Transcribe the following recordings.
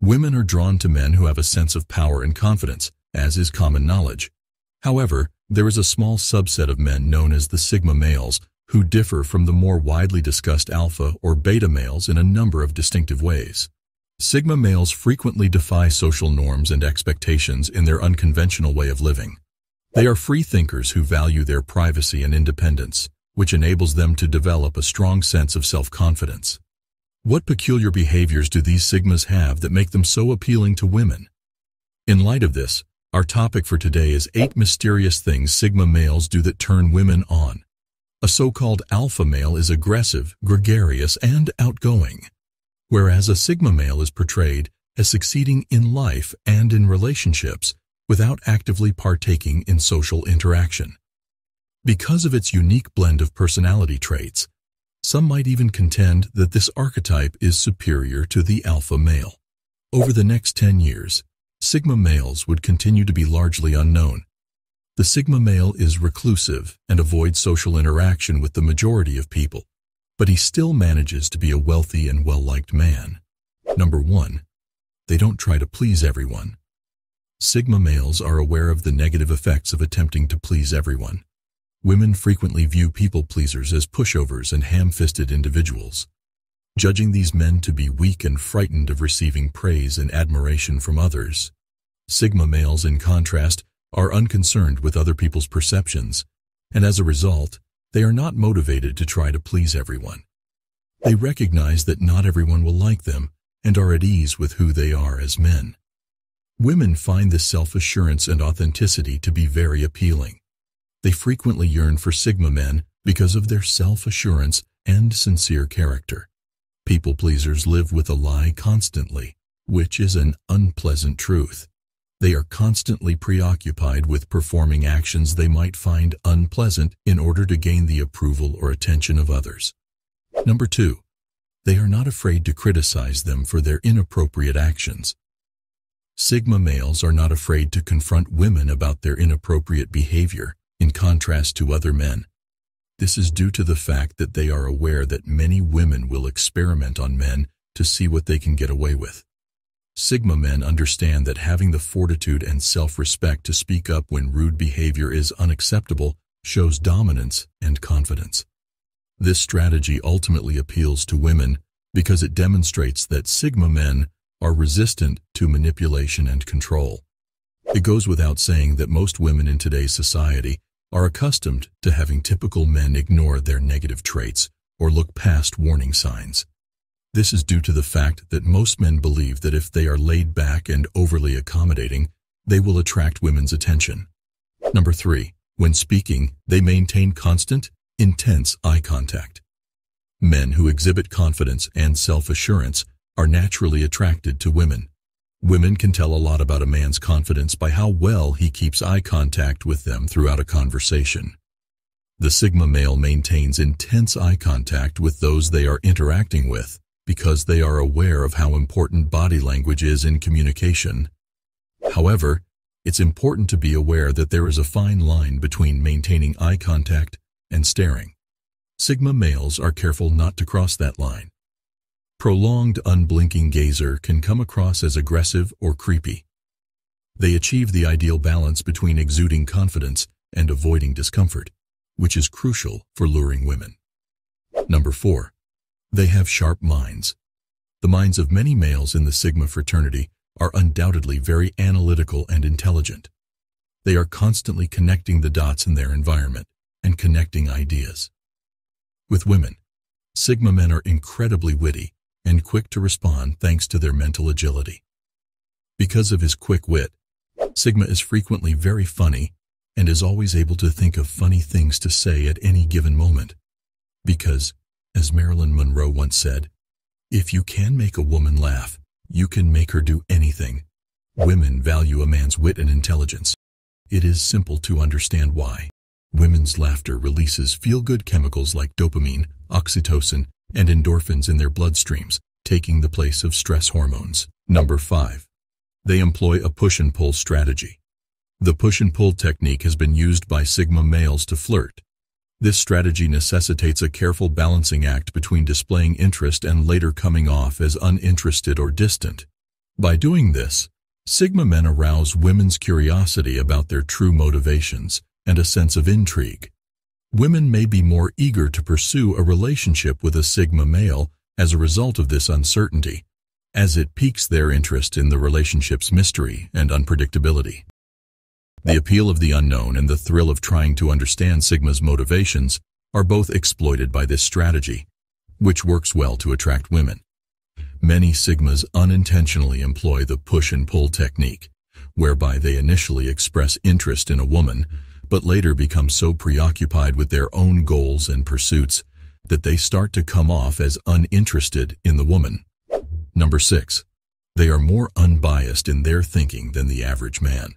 Women are drawn to men who have a sense of power and confidence, as is common knowledge. However, there is a small subset of men known as the sigma males who differ from the more widely discussed alpha or beta males in a number of distinctive ways. Sigma males frequently defy social norms and expectations in their unconventional way of living. They are free thinkers who value their privacy and independence, which enables them to develop a strong sense of self-confidence. What peculiar behaviors do these sigmas have that make them so appealing to women? In light of this, our topic for today is 8 mysterious things sigma males do that turn women on. A so-called alpha male is aggressive, gregarious, and outgoing, whereas a sigma male is portrayed as succeeding in life and in relationships without actively partaking in social interaction. Because of its unique blend of personality traits, some might even contend that this archetype is superior to the alpha male. Over the next 10 years, sigma males would continue to be largely unknown. The sigma male is reclusive and avoids social interaction with the majority of people, but he still manages to be a wealthy and well-liked man. Number 1. They don't try to please everyone. Sigma males are aware of the negative effects of attempting to please everyone. Women frequently view people-pleasers as pushovers and ham-fisted individuals, judging these men to be weak and frightened of receiving praise and admiration from others. Sigma males, in contrast, are unconcerned with other people's perceptions, and as a result, they are not motivated to try to please everyone. They recognize that not everyone will like them and are at ease with who they are as men. Women find this self-assurance and authenticity to be very appealing. They frequently yearn for sigma men because of their self-assurance and sincere character. People-pleasers live with a lie constantly, which is an unpleasant truth. They are constantly preoccupied with performing actions they might find unpleasant in order to gain the approval or attention of others. Number 2. They are not afraid to criticize them for their inappropriate actions. Sigma males are not afraid to confront women about their inappropriate behavior, in contrast to other men. This is due to the fact that they are aware that many women will experiment on men to see what they can get away with. Sigma men understand that having the fortitude and self-respect to speak up when rude behavior is unacceptable shows dominance and confidence. This strategy ultimately appeals to women because it demonstrates that sigma men are resistant to manipulation and control. It goes without saying that most women in today's society are accustomed to having typical men ignore their negative traits or look past warning signs. This is due to the fact that most men believe that if they are laid back and overly accommodating, they will attract women's attention. Number 3. When speaking, they maintain constant, intense eye contact. Men who exhibit confidence and self-assurance are naturally attracted to women. Women can tell a lot about a man's confidence by how well he keeps eye contact with them throughout a conversation. The sigma male maintains intense eye contact with those they are interacting with because they are aware of how important body language is in communication. However, it's important to be aware that there is a fine line between maintaining eye contact and staring. Sigma males are careful not to cross that line. Prolonged unblinking gazer can come across as aggressive or creepy. They achieve the ideal balance between exuding confidence and avoiding discomfort, which is crucial for luring women. Number 4. They have sharp minds. The minds of many males in the Sigma fraternity are undoubtedly very analytical and intelligent. They are constantly connecting the dots in their environment and connecting ideas. With women, Sigma men are incredibly witty and quick to respond thanks to their mental agility. Because of his quick wit, Sigma is frequently very funny and is always able to think of funny things to say at any given moment. Because, as Marilyn Monroe once said, if you can make a woman laugh, you can make her do anything. Women value a man's wit and intelligence. It is simple to understand why. Women's laughter releases feel-good chemicals like dopamine, oxytocin, and endorphins in their bloodstreams, taking the place of stress hormones. Number 5. They employ a push-and-pull strategy. The push-and-pull technique has been used by Sigma males to flirt. This strategy necessitates a careful balancing act between displaying interest and later coming off as uninterested or distant. By doing this, Sigma men arouse women's curiosity about their true motivations and a sense of intrigue. Women may be more eager to pursue a relationship with a Sigma male as a result of this uncertainty, as it piques their interest in the relationship's mystery and unpredictability. The appeal of the unknown and the thrill of trying to understand Sigma's motivations are both exploited by this strategy, which works well to attract women. Many Sigmas unintentionally employ the push and pull technique, whereby they initially express interest in a woman, but later become so preoccupied with their own goals and pursuits that they start to come off as uninterested in the woman. Number 6. They are more unbiased in their thinking than the average man.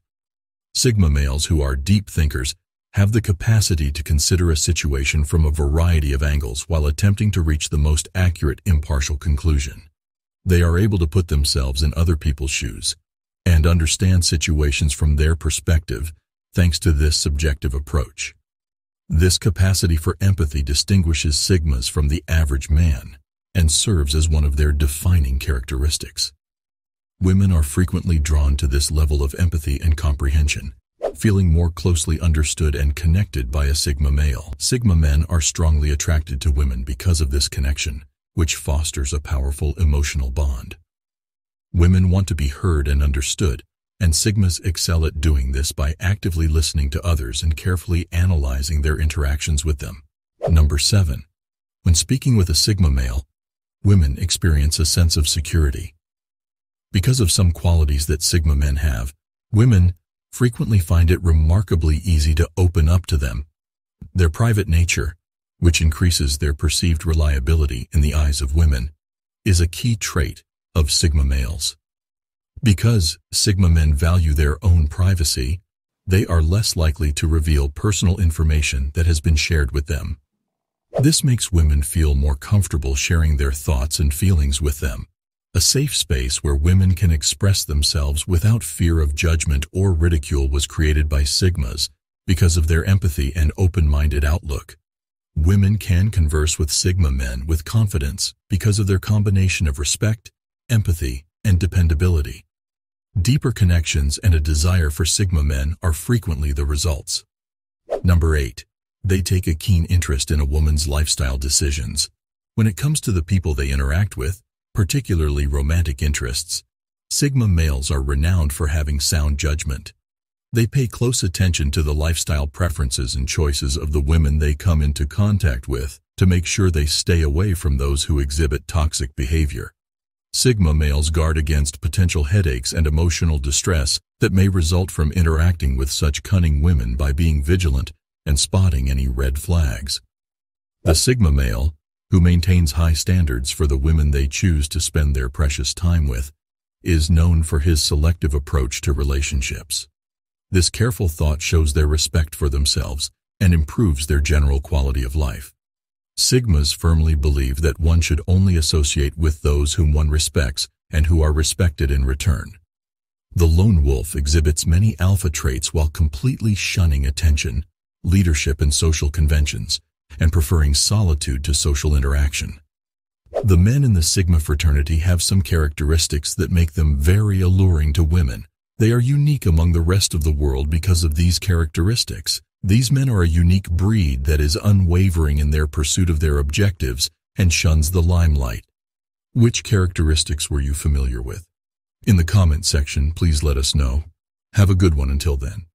Sigma males who are deep thinkers have the capacity to consider a situation from a variety of angles while attempting to reach the most accurate, impartial conclusion. They are able to put themselves in other people's shoes and understand situations from their perspective thanks to this subjective approach. This capacity for empathy distinguishes Sigmas from the average man and serves as one of their defining characteristics. Women are frequently drawn to this level of empathy and comprehension, feeling more closely understood and connected by a Sigma male. Sigma men are strongly attracted to women because of this connection, which fosters a powerful emotional bond. Women want to be heard and understood, and Sigmas excel at doing this by actively listening to others and carefully analyzing their interactions with them. Number 7. When speaking with a Sigma male, women experience a sense of security. Because of some qualities that Sigma men have, women frequently find it remarkably easy to open up to them. Their private nature, which increases their perceived reliability in the eyes of women, is a key trait of Sigma males. Because Sigma men value their own privacy, they are less likely to reveal personal information that has been shared with them. This makes women feel more comfortable sharing their thoughts and feelings with them, a safe space where women can express themselves without fear of judgment or ridicule was created by Sigmas because of their empathy and open-minded outlook. Women can converse with Sigma men with confidence because of their combination of respect, empathy, and dependability. Deeper connections and a desire for Sigma men are frequently the results. Number 8. They take a keen interest in a woman's lifestyle decisions. When it comes to the people they interact with, particularly romantic interests, Sigma males are renowned for having sound judgment. They pay close attention to the lifestyle preferences and choices of the women they come into contact with to make sure they stay away from those who exhibit toxic behavior. Sigma males guard against potential headaches and emotional distress that may result from interacting with such cunning women by being vigilant and spotting any red flags. The Sigma male, who maintains high standards for the women they choose to spend their precious time with, is known for his selective approach to relationships. This careful thought shows their respect for themselves and improves their general quality of life. Sigmas firmly believe that one should only associate with those whom one respects and who are respected in return. The lone wolf exhibits many alpha traits while completely shunning attention, leadership, and social conventions, and preferring solitude to social interaction. The men in the Sigma fraternity have some characteristics that make them very alluring to women. They are unique among the rest of the world because of these characteristics. These men are a unique breed that is unwavering in their pursuit of their objectives and shuns the limelight. Which characteristics were you familiar with? In the comment section, please let us know. Have a good one until then.